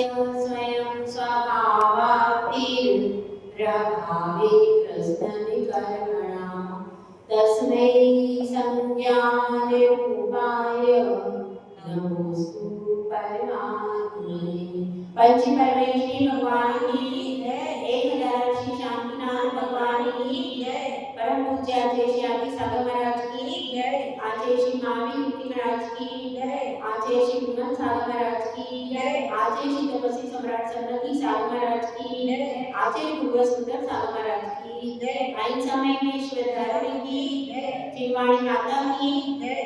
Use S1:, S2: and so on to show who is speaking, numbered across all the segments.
S1: स्वयं स्वभावाप्तिर्प्रभावे कृष्णविकर्मणा तस्मै संज्ञानिरूपाय नमोस्तु परमात्मने। पंच परमेश्वरी भगवान की जय। एक हजार श्री शांतिनाथ भगवान की जय। परम पूज्य आचार्य श्री आदि सागर महाराज की जय। आचार्य श्री महावीर कीर्ति महाराज की जय। आचार्य श्री पूनम सागर महाराज की जय। आचार्य श्री तपस्वी सम्राट सन्नति सागर महाराज की जय। आचार्य पूर्व सुंदर सागर महाराज की जय। अहिंसा महेश्वर धर्म की जय। चिन्वाणी माता की जय।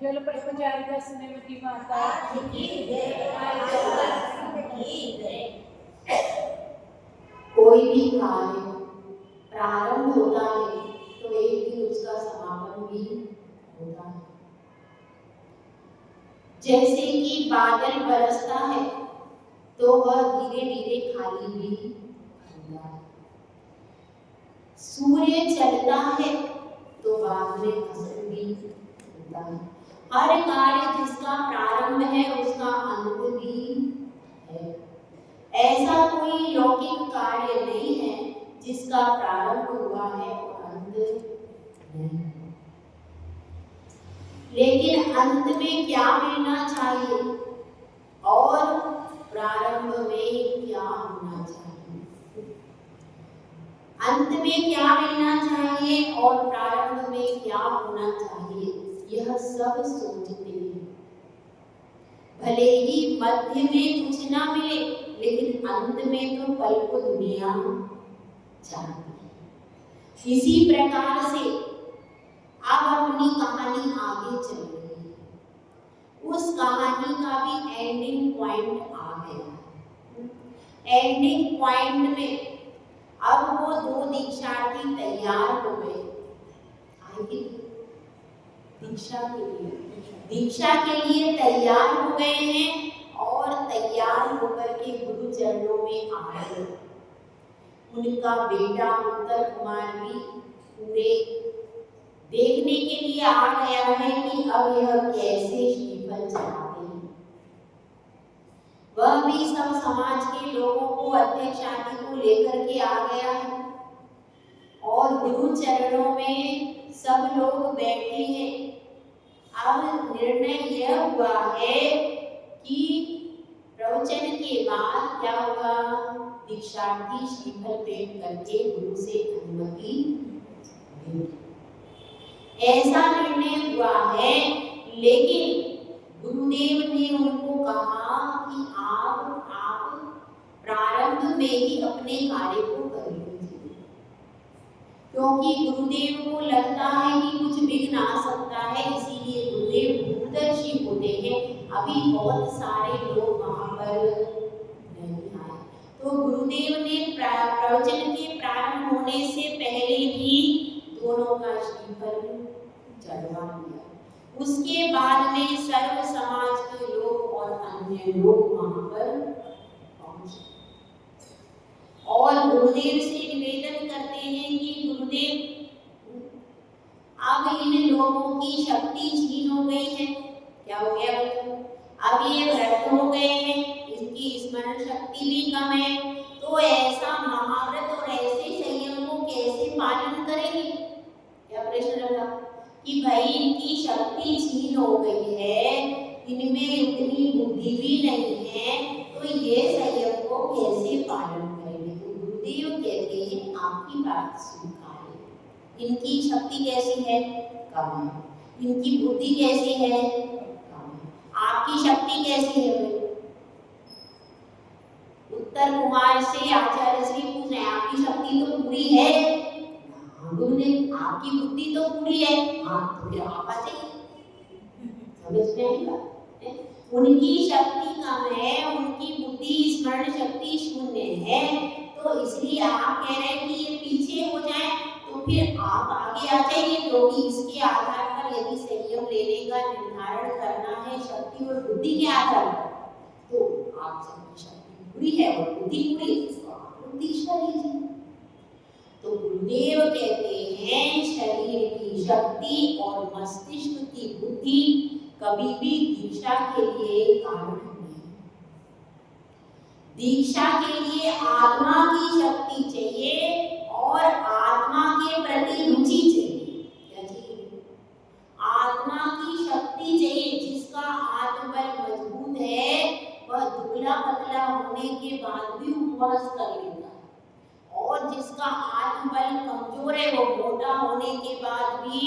S1: जल प्रचारिका स्नेहवती माता की जय। कोई भी कार्य प्रारंभ होता है तो एक दिन उसका समापन भी होता है। जैसे कि बादल बरसता है तो वह धीरे धीरे खाली भी होता है। सूर्य चलता है तो बाद में अस्त भी होता है। हर कार्य जिसका प्रारंभ है उसका अंत भी है। ऐसा कोई लौकिक कार्य नहीं है जिसका प्रारंभ हुआ है और अंत नहीं। लेकिन अंत में क्या मिलना चाहिए और प्रारंभ में क्या होना चाहिए? अंत में क्या मिलना चाहिए और प्रारंभ में क्या होना चाहिए, यह सब सोचते हैं। भले ही मध्य में कुछ ना मिले लेकिन अंत में तो पल को दुनिया चाहती है। इसी प्रकार से अब अपनी कहानी आगे चल रही है। उस कहानी का भी एंडिंग पॉइंट आ गया। एंडिंग पॉइंट में अब वो दो दीक्षार्थी तैयार हो गए दीक्षा के लिए तैयार हो गए हैं और तैयार होकर के गुरु चरणों में आ गए। उनका बेटा उत्तर कुमार भी पूरे देखने के लिए आ गया है कि अब यह कैसे श्रीफल चढ़ाते हैं। वह भी सब समाज के लोगों को अध्यक्ष आदि को लेकर के आ गया है और गुरु चरणों में सब लोग बैठे हैं। अब निर्णय यह हुआ है कि प्रवचन के बाद क्या होगा, दीक्षार्थी श्रीफल भेंट करके गुरु से अनुमति लेंगे। ऐसा निर्णय हुआ है। लेकिन गुरुदेव ने उनको कहा कि आप प्रारंभ में ही अपने कार्य को कर लीजिए, क्योंकि गुरुदेव को लगता है कि कुछ विघ्न आ सकता है, इसीलिए गुरुदेव दूरदर्शी होते हैं। अभी बहुत सारे लोग वहां पर नहीं आए, तो गुरुदेव ने प्रवचन के प्रारंभ होने से पहले ही दोनों का श्रीफल चढ़वा दिया। उसके बाद में सर्व समाज के लोग और अन्य लोग वहां पर पहुंचे और गुरुदेव से निवेदन करते हैं कि गुरुदेव अब इन लोगों की शक्ति छीन हो गई है। क्या हो गया? अब ये भ्रष्ट हो गए हैं, इसकी स्मरण शक्ति भी कम है, तो ऐसा महाव्रत और ऐसे संयम को कैसे पालन करेंगे? क्या प्रश्न रखा कि भाई इनकी शक्ति छीन हो गई है, इनमें इतनी बुद्धि भी नहीं है, तो ये संयम को कैसे पालन करेंगे? तो गुरुदेव कहते हैं आपकी बात स्वीकार है। इनकी शक्ति कैसी है? कम है। इनकी बुद्धि कैसी है? कम है। आपकी शक्ति कैसी है? उत्तर कुमार से आचार्य श्री पूछ रहे हैं आपकी शक्ति तो पूरी है? गुरु ने आपकी बुद्धि तो पूरी है। हाँ, तो फिर आप आते समझ में आएगा। उनकी शक्ति कम है, उनकी बुद्धि स्मरण शक्ति शून्य है, तो इसलिए आप कह रहे हैं कि ये पीछे हो जाए, तो फिर आप आगे आ जाइए, क्योंकि इसके आधार पर यदि संयम लेने का निर्धारण करना है शक्ति और बुद्धि के आधार पर, तो आप सबकी शक्ति पूरी है और बुद्धि पूरी है, तो आप लोग दीक्षा लीजिए। तो गुरुदेव कहते हैं शरीर की शक्ति और मस्तिष्क की बुद्धि कभी भी दीक्षा के लिए कारण नहीं। दीक्षा के लिए आत्मा की शक्ति चाहिए और आत्मा के प्रति रुचि चाहिए। क्या चाहिए? आत्मा की शक्ति चाहिए। जिसका आत्मबल मजबूत है वह दुबला पतला होने के बाद भी उपवास कर लेता है, और जिसका आत्मबल कमजोर है वो मोटा होने के बाद भी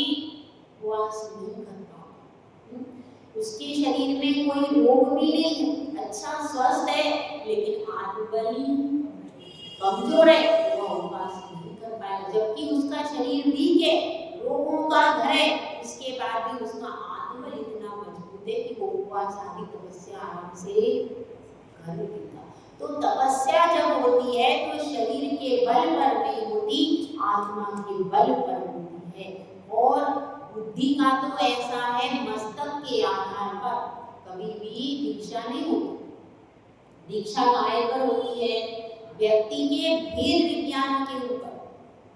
S1: उपवास नहीं कर पाता। उसके शरीर में कोई रोग भी नहीं है, अच्छा स्वस्थ है, लेकिन आत्मबल कमजोर है, वह उपवास नहीं कर पाएगा। जबकि उसका शरीर वीक है, रोगों का घर है, उसके बाद भी उसका आत्मबल इतना मजबूत है कि वो उपवास आदि तपस्या आराम से कर लेता। तो तपस्या जब होती है तो शरीर के बल पर नहीं होती, आत्मा के बल पर होती है। और बुद्धि का तो ऐसा है, मस्तक के आधार पर कभी भी दीक्षा नहीं होती। दीक्षा काहे पर होती है? व्यक्ति के भेद विज्ञान के ऊपर,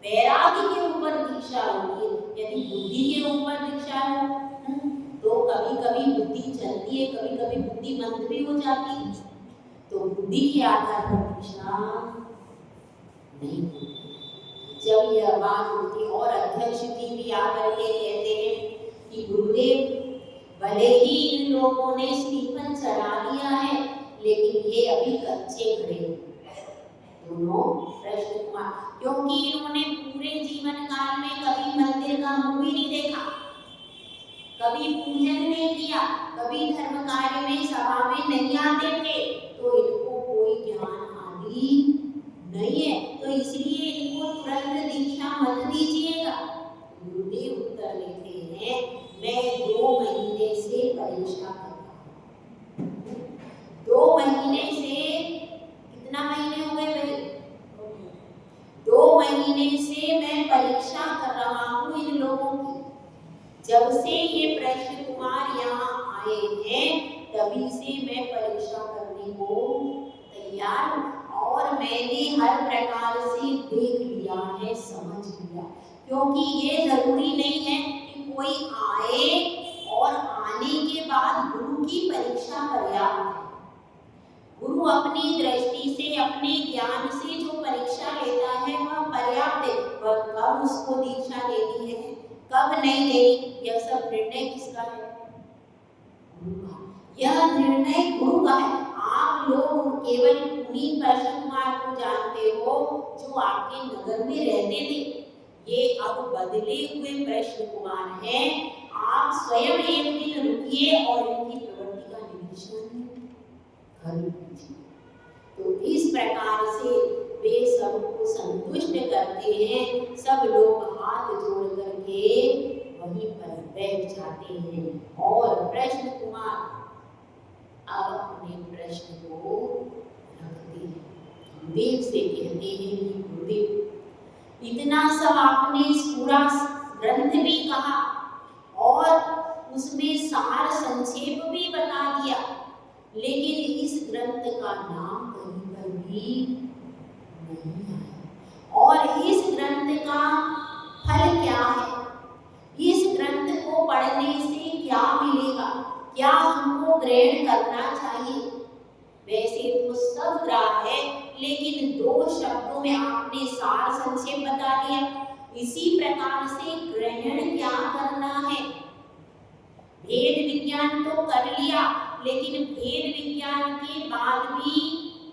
S1: वैराग्य के ऊपर दीक्षा होती है। यदि बुद्धि के ऊपर दीक्षा हो तो कभी कभी बुद्धि चलती है, कभी कभी बुद्धि मंद भी हो जाती है, तो बुद्धि के आधार पर दीक्षा नहीं होती। जब यह बात होती और अध्यक्ष जी भी आकर के कहते हैं कि गुरुदेव भले ही इन लोगों ने श्रीफल चढ़ा दिया है, लेकिन ये अभी कच्चे खड़े दोनों प्रश्न कुमार, क्योंकि इन्होंने पूरे जीवन काल में कभी मंदिर का मुंह भी नहीं देखा, कभी पूजन नहीं किया, कभी धर्म कार्य में सभा में नहीं आते थे, तो इनको कोई ज्ञान आदि नहीं है, तो इसलिए इनको तुरंत दीक्षा मत दीजिएगा। गुरुदेव उत्तर देते हैं, मैं 2 महीने से परीक्षा कर रहा हूँ। 2 महीने से, कितना महीने हो गए भाई? 2 महीने से मैं परीक्षा कर रहा हूँ इन लोगों की। जब से ये प्रश्न कुमार यहाँ आए हैं तभी से मैं परीक्षा करने को तैयार हूँ, और मैंने हर प्रकार से देख लिया है, समझ लिया। क्योंकि ये जरूरी नहीं है कि कोई आए और आने के बाद गुरु की परीक्षा पर्याप्त है। गुरु अपनी दृष्टि से, अपने ज्ञान से जो परीक्षा लेता है वह पर्याप्त है। वह कब उसको दीक्षा देनी है, कब नहीं देनी, यह सब निर्णय किसका है? गुरु का। यह निर्णय गुरु का है। आप लोग केवल उन्हीं प्रश्न कुमार को जानते हो जो आपके नगर में रहते थे। ये अब बदले हुए प्रश्न कुमार हैं। आप स्वयं एक दिन रुकिए और इनकी प्रवृत्ति का निरीक्षण कर लीजिए। तो इस प्रकार से वे सबको संतुष्ट करते हैं। सब लोग हाथ जोड़ करके वहीं पर बैठ जाते हैं और प्रश्न कुमार अब अपने प्रश्न को रखते हैं। देव से कहते हैं कि गुरुदेव, इतना सब आपने पूरा ग्रंथ भी कहा और उसमें सार संक्षेप भी बता दिया, लेकिन इस ग्रंथ का नाम कहीं पर भी नहीं आया। और इस ग्रंथ का फल क्या है? इस ग्रंथ को पढ़ने से क्या मिलेगा? क्या हमको ग्रहण करना चाहिए? वैसे तो सब ग्राह्य है, लेकिन 2 शब्दों में आपने सार संक्षेप बता दिया। इसी प्रकार से ग्रहण क्या करना है? भेद विज्ञान तो कर लिया, लेकिन भेद विज्ञान के बाद भी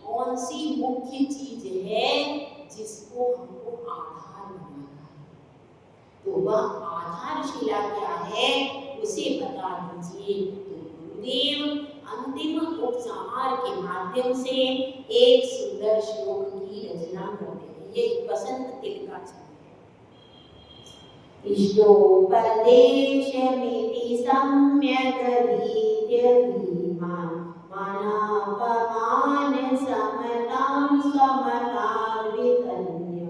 S1: कौन सी मुख्य चीज है जिसको हमको आधार बनाना है? तो वह आधारशिला क्या है उसे बता दीजिए। तो गुरुदेव अंतिम उपसंहार के माध्यम से एक सुंदर श्लोक की रचना करते हैं। ये बसंत तिल का इष्टोपदेश मिति सम्यक वीत्यधीमा मानापमान समतां स्वमतां वितन्य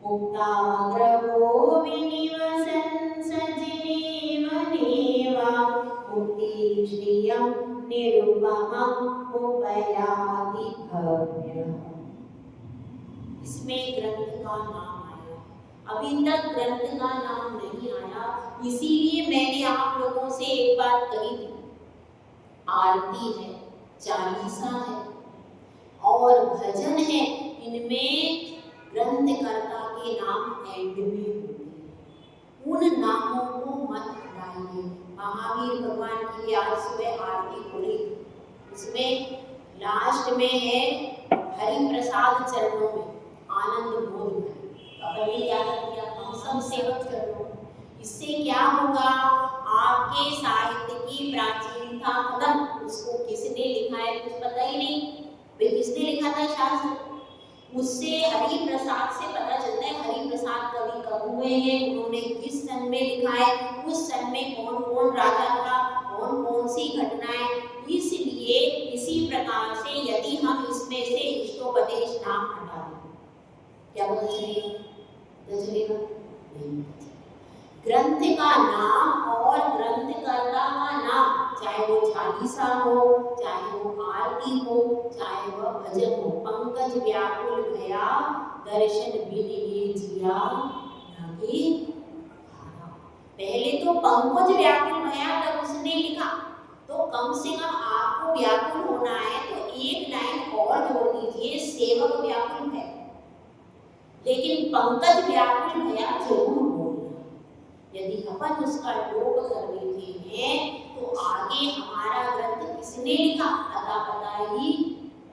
S1: मुक्ताग्रहो विनिवसन् सजिनेव नेवा मुक्ति श्रियं निरुपमम् उपयाति भव्यः। इसमें ग्रंथ का नाम आया, अभी तक ग्रंथ का नाम नहीं आया, इसीलिए मैंने आप लोगों से एक बात कही थी। आरती है, चालीसा है और भजन है, इनमें ग्रंथकर्ता के नाम एंड में होते हैं। उन नामों को मत हटाइए। महावीर भगवान की भी आज सुबह आरती खुली, उसमें लास्ट में है हरि प्रसाद चरणों में आनंद बोध है। तो क्या कर दिया, हम सब सेवक चरणों। इससे क्या होगा, आपके साहित्य की प्राचीनता खत्म। उसको किसने लिखा है कुछ पता ही नहीं, वे किसने लिखा था शास्त्र, उससे हरि प्रसाद से पता चलता है हरि प्रसाद कवि कब हुए हैं, उन्होंने किस सन में लिखा है, उस सन में कौन कौन राजा था, कौन कौन सी घटनाएं। इसलिए इसी प्रकार से यदि हम इसमें से इष्टोपदेश नाम हटा दें, क्या पता चलेगा, पता चलेगा नहीं। ग्रंथ का नाम और ग्रंथकर्ता का नाम, चाहे वो चालीसा हो, चाहे वो आरती हो, चाहे वह भजन हो। पंकज व्याकुल भया दर्शन बिन ये जिया लगे हारा। पहले तो पंकज व्याकुल भया तब उसने लिखा, तो कम से कम आपको व्याकुल होना है तो एक लाइन और जोड़ दीजिए, सेवक व्याकुल है, लेकिन पंकज व्याकुल भया जरूर बोलना। यदि अपन उसका लोप कर देते हैं तो आगे हमारा ग्रंथ किसने लिखा अता पता ही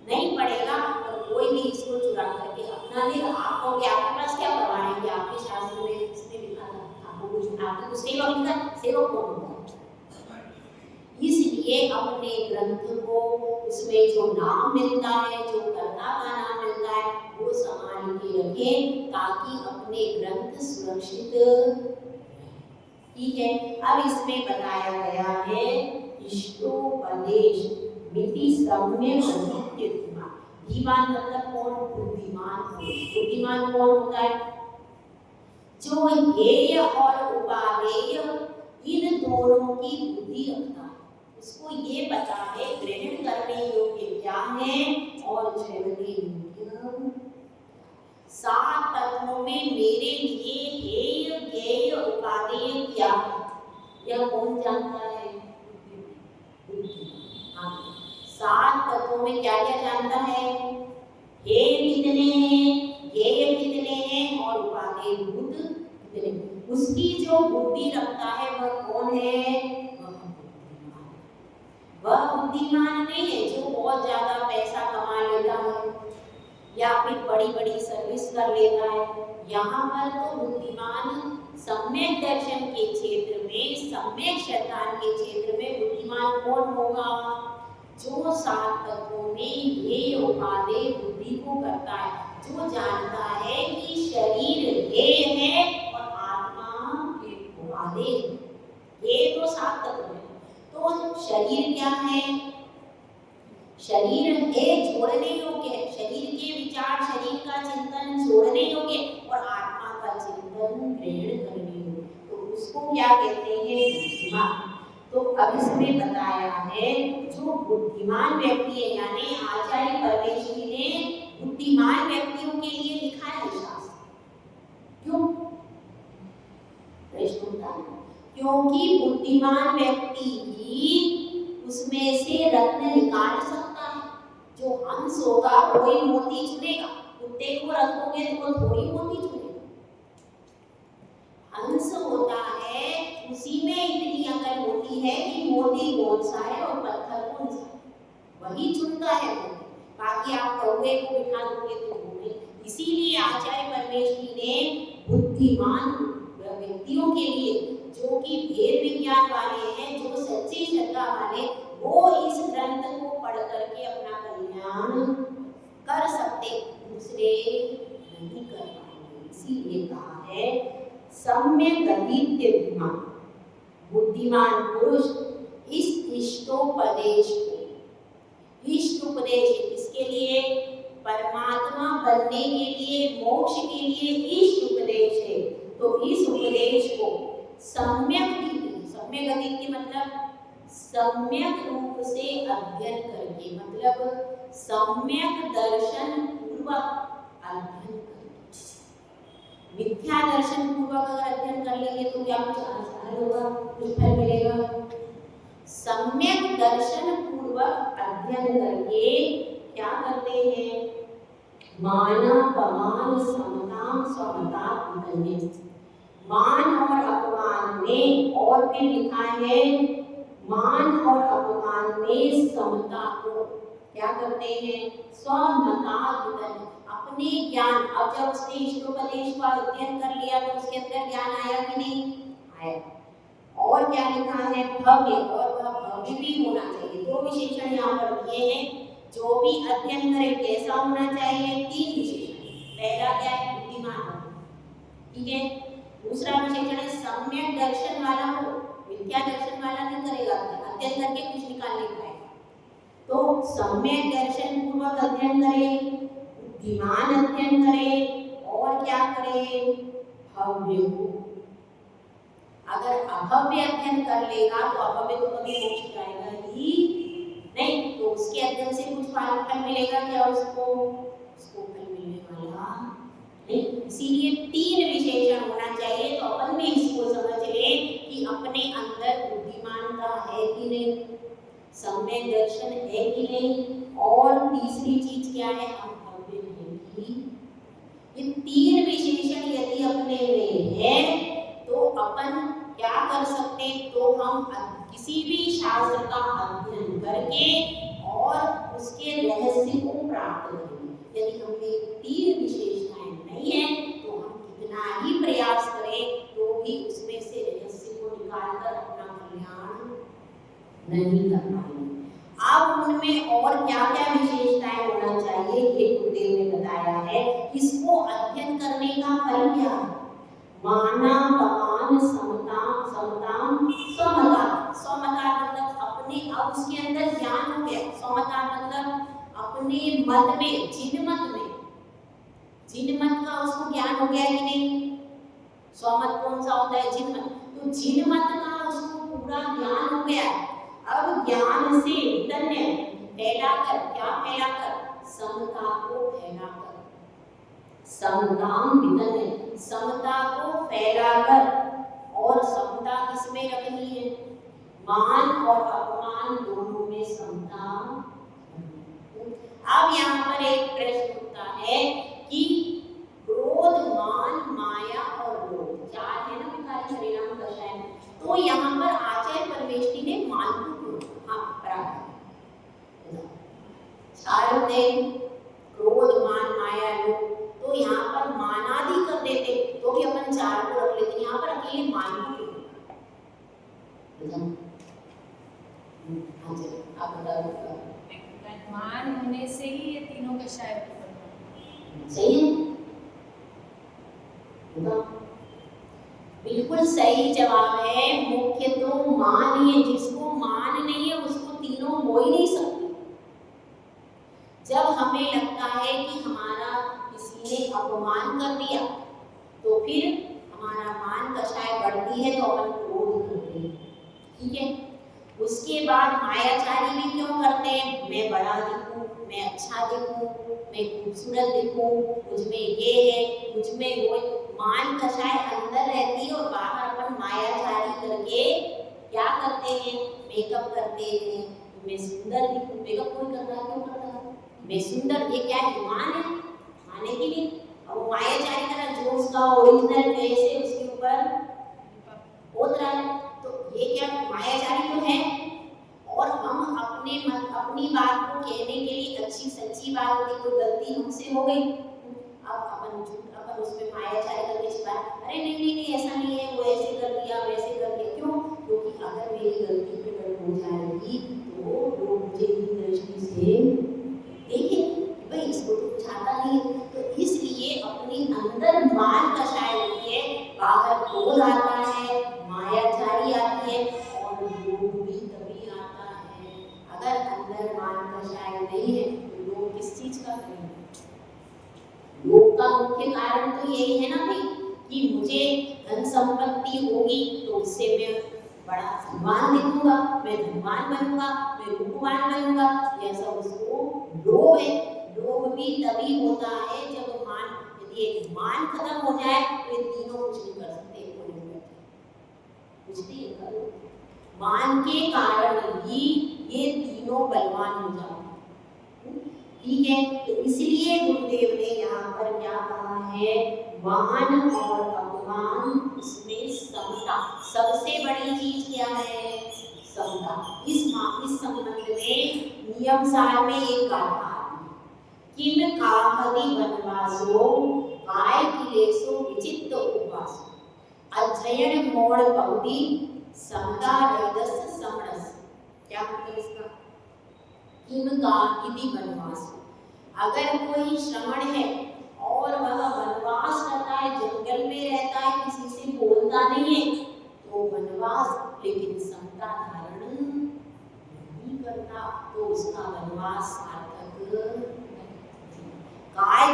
S1: नहीं पड़ेगा, और कोई भी इसको चुरा करके अपना लेगा। आपको आपके पास क्या प्रमाण है कि आपके शास्त्र में किसने लिखा था, आपको कुछ, आपको कुछ सेवक लिखा, सेवक कौन होगा। इसलिए अपने ग्रंथ को, उसमें जो नाम मिलता है, जो कर्ता का नाम मिलता है, वो संभाल के रखें ताकि अपने ग्रंथ सुरक्षित। ठीक है, अब इसमें बताया गया है इष्टोपदेश मिति सम्य धीमान। धीमान मतलब कौन, बुद्धिमान। बुद्धिमान कौन होता है, जो हेय और उपादेय इन दोनों की बुद्धि रखता है। उसको ये पता है ग्रहण करने योग्य क्या है और छोड़ने योग्य। 7 तत्वों में मेरे लिए हेय ज्ञेय उपादेय क्या है, यह कौन जानता है, हाँ। 7 तत्वों में क्या क्या जानता है, हेय कितने हैं, ज्ञेय कितने हैं और उपादेय भूत कितने। उसकी जो बुद्धि रखता है वह कौन है, वह बुद्धिमान नहीं है जो बहुत ज्यादा पैसा कमा लेता है या फिर बड़ी बड़ी सर्विस कर लेता है। यहाँ पर तो बुद्धिमान सम्यक दर्शन के क्षेत्र में, सम्यक शतान के क्षेत्र में बुद्धिमान कौन होगा, जो 7 तत्वों में ये उपादेय बुद्धि को करता है, जो जानता है कि शरीर हेय है और आत्मा उपादेय। ये तो 7 तत्व है। तो शरीर क्या है, शरीर है छोड़ने योग्य है, शरीर के विचार, शरीर का चिंतन छोड़ने योग्य और आत्मा का चिंतन ग्रहण करने योग्य, तो उसको क्या कहते हैं, बुद्धिमान। तो अब इसमें बताया है जो बुद्धिमान व्यक्ति है, यानी आचार्य परमेश्वरी ने बुद्धिमान व्यक्तियों के लिए लिखा है शास्त्र। क्यों, प्रश्न होता है, क्योंकि बुद्धिमान व्यक्ति ही उसमें से रत्न निकाल सकता है। जो हंस होगा वही मोती चुनेगा, कुत्ते को रखोगे तो वो थोड़ी मोती चुनेगा। हंस होता है उसी में इतनी अकल होती है कि मोती कौन सा है और पत्थर कौन सा है, वही चुनता है मोती। बाकी आप कौवे को बिठा दोगे तो होंगे। इसीलिए आचार्य परमेश्वरी ने बुद्धिमान व्यक्तियों के लिए, जो कि भेद विज्ञान वाले हैं, जो सच्ची श्रद्धा वाले, वो इस ग्रंथ को पढ़ करके अपना कल्याण कर सकते, दूसरे नहीं कर पाएंगे। इसीलिए कहा है सम्यक गतित्य बुद्धिमान, बुद्धिमान पुरुष इस इष्टोपदेश को, इष्ट उपदेश किसके लिए, परमात्मा बनने के लिए, मोक्ष के लिए इष्ट उपदेश है। तो इस उपदेश को सम्यक गतित्य मतलब सम्यक रूप से अध्ययन करके, मतलब सम्यक दर्शन पूर्वक अध्ययन करके। मिथ्या दर्शन पूर्वक अगर अध्ययन कर लेंगे तो क्या कुछ आसान होगा, कुछ फल मिलेगा। सम्यक दर्शन पूर्वक अध्ययन करके क्या करते हैं, मानापमान समताम स्वमता वितन्य। मान और अपमान में, और फिर लिखा है मान और अपमान में समता को क्या करते हैं, स्वमता वितन्य। अपने ज्ञान, अब जब उसने इष्टोपदेश का अध्ययन कर लिया तो उसके अंदर ज्ञान आया कि नहीं आया। और क्या लिखा है, भव्य, और वह भव्य भी होना चाहिए। दो विशेषण यहाँ पर दिए हैं, जो भी अध्ययन करे कैसा होना चाहिए, तीन विशेषण। पहला क्या है, बुद्धिमान, ठीक है। दूसरा विशेषण है सम्यक दर्शन वाला हो, मिथ्या दर्शन वाला नहीं करेगा, अध्ययन करके कुछ निकाल नहीं पाएगा। तो सम्यक दर्शन पूर्वक अध्ययन करे, बुद्धिमान अध्ययन करे, और क्या करे, भव्य हो। अगर अभव्य अध्ययन कर लेगा तो अभव्य तो कभी मोक्ष जाएगा ही नहीं, तो उसके अध्ययन से कुछ फल मिलेगा क्या उसको फल मिलने वाला नहीं। इसीलिए तीन विशेषण होना चाहिए। तो अपन भी इसको समझ ले कि अपने अंदर बुद्धिमानता है कि नहीं, सम्यक दर्शन है कि नहीं, और तीसरी चीज क्या है, अभव्य है कि। ये तीन विशेषण यदि अपने में है तो अपन क्या कर सकते, तो हम किसी भी शास्त्र का अध्ययन करके और उसके रहस्य को प्राप्त करेंगे। यदि हमें तीन विशेषताएं नहीं है तो हम कितना ही प्रयास करें तो भी उसमें से रहस्य को निकालकर अपना कल्याण नहीं कर पाएंगे। अब उनमें और क्या क्या विशेषताएं होना चाहिए ये गुरुदेव ने बताया है। इसको अध्ययन करने का फल क्या है, मानापमान समता समताम स्वमता। स्वमता मतलब अपने, अब उसके अंदर ज्ञान हो गया। स्वमता मतलब अपने मत में, जिन मत का उसको ज्ञान हो गया कि नहीं। स्वमत कौन सा होता है, जिन मत। तो जिन मत का उसको पूरा ज्ञान हो गया। अब ज्ञान से वितन्य, फैलाकर, क्या फैलाकर, समता को फैलाकर, समताम वितन्य, समता को फैलाकर। और समता किसमें रखनी है, मान और अपमान दोनों में समता। अब यहाँ पर एक प्रश्न उठता है कि क्रोध, मान, माया और लोभ, चार है ना विकारी हरिनाम दशाएं। तो यहाँ पर आचार्य परमेष्ठी ने मान को क्यों, हाँ बराबर, चार होते क्रोध, मान, माया, लोभ। तो यहाँ पर मानादि कर देते तो भी अपन चार को रख लेते, यहाँ पर अकेले मान को क्यों। आप बताओ।
S2: मान होने से ही ये तीनों का शायद
S1: सही है, बिल्कुल सही जवाब है। मुख्य तो मान ही है, जिसको मान नहीं है उसको तीनों हो ही नहीं सकते। जब हमें लगता है कि हमारा किसी ने अपमान कर दिया तो फिर हमारा मान कषाय बढ़ती है तो अपन क्रोध करते हैं, ठीक है। उसके बाद मायाचारी भी क्यों करते हैं, मैं बड़ा दिखूं, मैं अच्छा दिखूं, मैं खूबसूरत दिखूं, मुझमें ये है, मुझमें वो। मान कषाय अंदर रहती है और बाहर अपन मायाचारी करके क्या करते हैं, मेकअप करते हैं, मैं सुंदर दिखूं। मेकअप कोई कर रहा है, क्यों कर रहा है, मैं सुंदर, ये क्या है, मान है, माने की नहीं। अब मायाचारी का जो उसका ओरिजिनल फेस है उसके ऊपर होता रहा है, तो ये क्या मायाचारी तो है। और हम अपनी बात को कहने के लिए अच्छी सच्ची बात होगी, कोई गलती हमसे हो गई, अब अपन उसमें मायाचारी करके छिपा, अरे नहीं ऐसा नहीं है, वो ऐसे कर दिया वैसे कर दिया। क्यों, क्योंकि अगर मेरी गलती प्रकट हो जाएगी तो लोग मुझे इस दृष्टि से देखेंगे भाई इसको तो कुछ आता नहीं। तो इसलिए अपनी अंदर मान कषाय होती है, बाहर क्रोध आता है, मायाचारी आती है, और लोभ भी तभी आता है। अगर अंदर मान कषाय नहीं है तो लोग किस चीज का करेंगे। लोभ का मुख्य कारण तो यही है ना भाई कि मुझे धन संपत्ति होगी तो उससे मैं बड़ा धनवान दिखूंगा, मैं धनवान बनूंगा, मैं रूपवान बनूंगा, यह सब उसको लोभ है। लोभ भी तभी होता है जब मान, यदि एक मान खत्म हो जाए तो ये तीनों कुछ नहीं कर सकते, कुछ नहीं करो। मान के कारण ही ये तीनों बलवान हो जाते हैं। ठीक है, तो इसलिए गुरुदेव ने यहाँ पर क्या कहा है, मान और अपमान उसमें समता, सबसे बड़ी चीज क्या है, समता। इस संबंध में नियम सार में एक गाथा आती है, किम काहति वनवासो काय किलेसो विचित्र उपवासो अध्ययन मोड़ पहुति समता रैदस समरस। क्या मतलब इसका, किम काहति वनवास, अगर कोई श्रमण है और वह वनवास करता है, जंगल में रहता है, किसी से बोलता नहीं है, तो वनवास, लेकिन समता धारण नहीं करता, तो उसका वनवास सार्थक नहीं। काय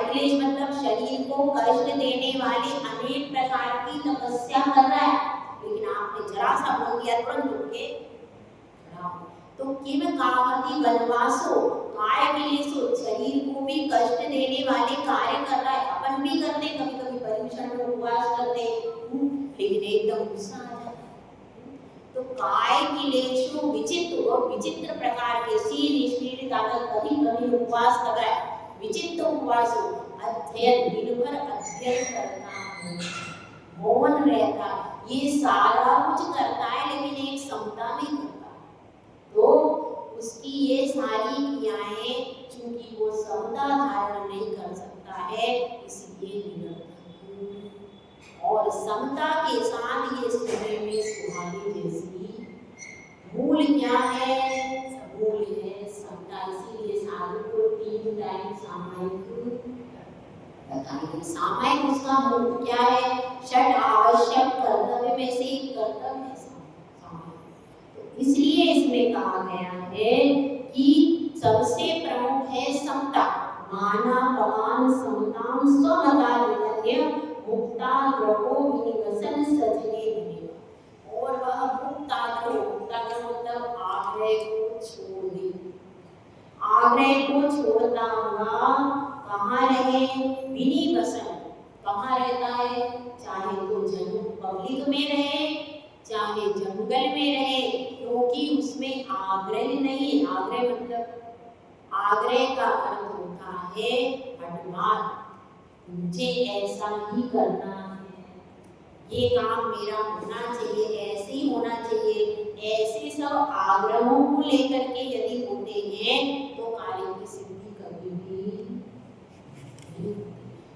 S1: क्लेश मतलब शरीर को कष्ट देने वाली अनेक प्रकार की तपस्या कर रहा है, लेकिन आपने जरा सा बोल दिया तुरंत उठ के खड़ा हो। तो किम काहति वनवासो काय क्लेशो, शरीर को भी कष्ट देने वाले कार्य कर रहा है, अपन भी करते, कभी कभी परिभ्रमण में उपवास करते, लेकिन एकदम गुस्सा आ जाता है। तो काय क्लेशो विचित्र, और विचित्र प्रकार के शीर ताकत कभी कभी उपवास कर रहा है, विचित्र उपवास हो, अध्ययन दिन भर अध्ययन करता है, मौन रहता, ये सारा कुछ करता है, लेकिन एक समता नहीं करता, तो उसकी ये सारी क्रियाएं, चूंकि वो समता धारण नहीं कर सकता है, इसलिए निरर्थक। और समता के साथ ये सुनने में सुहानी जैसी मूल क्या है, मूल है समता। इसीलिए साधु को 3 टाइम सामायिक बताइए, सामायिक उसका मूल क्या है, षट आवश्यक कर्तव्य में से एक कर्तव्य है सामायिक। इसलिए इसमें कहा गया है कि सबसे प्रमुख है समता, माना पमान समताम स्वमता विनय मुक्ताग्रहो विनिवसन सजने बने। और वह मुक्ताग्रह मतलब आग्रह को छोड़ दे, आग्रह को छोड़ता हुआ कहाँ रहे, विनिवसन, कहाँ रहता है, चाहे तो पब्लिक में रहे, चाहे जंगल में रहे, क्योंकि उसमें आग्रह नहीं। आग्रह मतलब, आग्रह का अर्थ होता है हठवाद, मुझे ऐसा ही करना है, ये काम मेरा होना चाहिए, ऐसे ही होना चाहिए, ऐसे सब आग्रहों को लेकर के यदि होते हैं तो कार्य की सिद्धि कभी भी नहीं।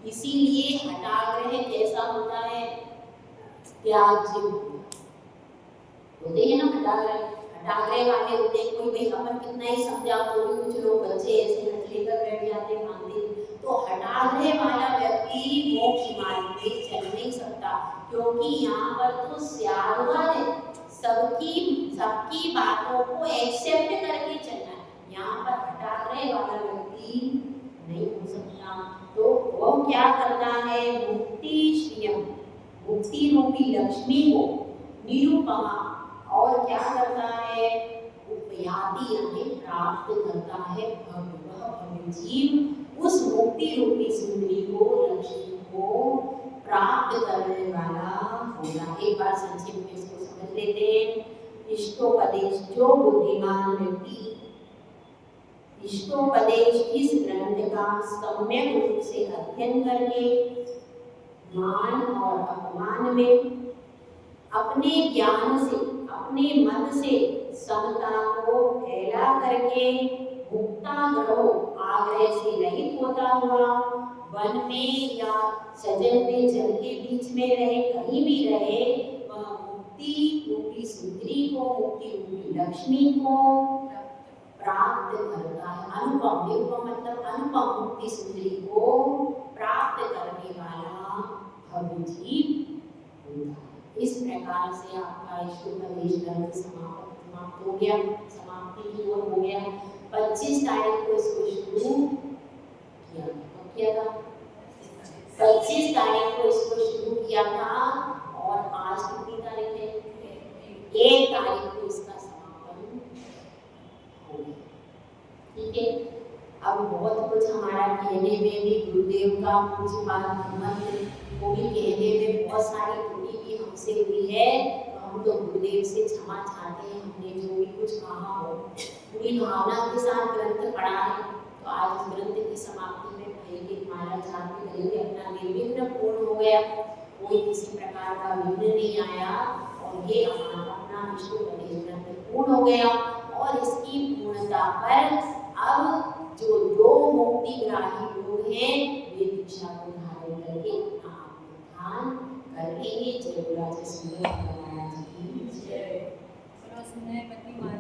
S1: इसीलिए हठाग्रह कैसा होता है, त्याज्य होते हैं ना हठाग्रह। हठाग्रह वाले होते हैं, कोई भाई अपन कितना ही समझाओ तो भी कुछ लोग बच्चे ऐसे हट लेकर बैठ जाते मानते, तो हठाग्रह वाला व्यक्ति मोक्ष मार्ग में चल नहीं सकता, क्योंकि यहाँ पर तो स्याद्वाद है, सबकी बातों को एक्सेप्ट करके चलना है। यहाँ पर हठाग्रह वाला व्यक्ति नहीं हो सकता, तो वो क्या करता है, मुक्ति श्रियम, मुक्ति रूपी लक्ष्मी को निरूपमा, और क्या करता है, उपयाति यानी प्राप्त करता है, भव्य जीव उस मुक्ति रूपी सुंदरी को, लक्ष्मी को प्राप्त करने वाला होगा। एक बार संक्षेप में इसको समझ लेते हैं। इष्टोपदेश, जो बुद्धिमान व्यक्ति इष्टोपदेश इस ग्रंथ का सम्यक रूप से अध्ययन करके मान और अपमान में अपने ज्ञान से, अपने मन से समता को फैला करके मुक्ताग्रह, आग्रह से रहित होता हुआ वन में या सजन में, जल के बीच में रहे, कहीं भी रहे, वह मुक्ति रूपी सुंदरी को, मुक्ति रूपी लक्ष्मी को प्राप्त करता है। अनुपम, निरुपम मतलब अनुपम मुक्ति सुंदरी को प्राप्त करने वाला भव्य जीव होता है। इस प्रकार से आपका इष्टोपदेश ग्रंथ समाप्त हो गया, समाप्ति की ओर हो गया। 25 तारीख को इसको शुरू किया था, कब किया था, 25 तारीख को इसको शुरू किया था, और आज कितनी तारीख है, 1 तारीख को इसका समापन हो गया। ठीक है, अब बहुत कुछ हमारा कहने में भी गुरुदेव का कुछ बात मंत्र वो भी कहने में बहुत सारी त्रुटि भी हमसे हुई है, तो हम तो गुरुदेव से क्षमा चाहते हैं। हमने जो भी कुछ कहा हो पूरी भावना के साथ ग्रंथ पढ़ा है, तो आज इस ग्रंथ की समाप्ति में भयंकर महाराज आप भी करेंगे अपना निर्विघ्न पूर्ण हो गया, कोई किसी प्रकार का विघ्न नहीं आया और ये अपना विष्णुपदेश ग्रंथ पूर्ण हो गया। और इसकी पूर्णता पर अब जो दो मुक्तिग्राही लोग हैं वे दीक्षा को धारण करके अपना आत्मध्यान कर लेंगे। जय गुरु राजा सुंदर महाराज की जय।
S2: बोलो सुंदरवती माता